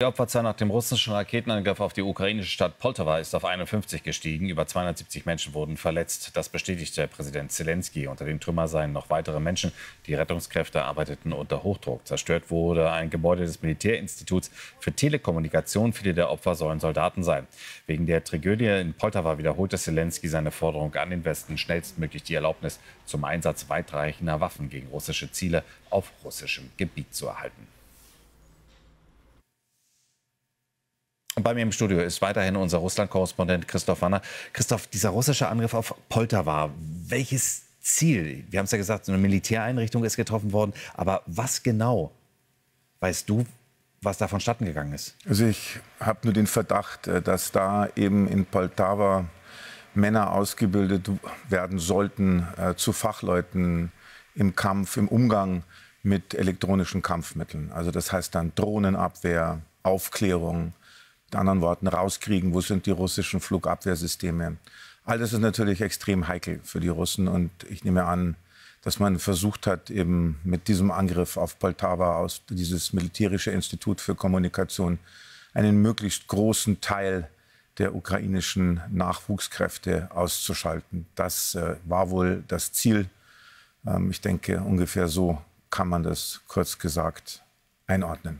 Die Opferzahl nach dem russischen Raketenangriff auf die ukrainische Stadt Poltawa ist auf 51 gestiegen. Über 270 Menschen wurden verletzt. Das bestätigte Präsident Zelensky. Unter den Trümmern seien noch weitere Menschen. Die Rettungskräfte arbeiteten unter Hochdruck. Zerstört wurde ein Gebäude des Militärinstituts für Telekommunikation. Viele der Opfer sollen Soldaten sein. Wegen der Tragödie in Poltawa wiederholte Zelensky seine Forderung an den Westen, schnellstmöglich die Erlaubnis zum Einsatz weitreichender Waffen gegen russische Ziele auf russischem Gebiet zu erhalten. Und bei mir im Studio ist weiterhin unser Russland-Korrespondent Christoph Wanner. Christoph, dieser russische Angriff auf Poltawa, welches Ziel? Wir haben es ja gesagt, so eine Militäreinrichtung ist getroffen worden. Aber was genau, weißt du, was da vonstatten gegangen ist? Also ich habe nur den Verdacht, dass da eben in Poltawa Männer ausgebildet werden sollten zu Fachleuten im Kampf, im Umgang mit elektronischen Kampfmitteln. Also das heißt dann Drohnenabwehr, Aufklärung, mit anderen Worten rauskriegen, wo sind die russischen Flugabwehrsysteme. All das ist natürlich extrem heikel für die Russen und ich nehme an, dass man versucht hat, eben mit diesem Angriff auf Poltawa, aus dieses militärische Institut für Kommunikation, einen möglichst großen Teil der ukrainischen Nachwuchskräfte auszuschalten. Das war wohl das Ziel. Ich denke, ungefähr so kann man das kurz gesagt einordnen.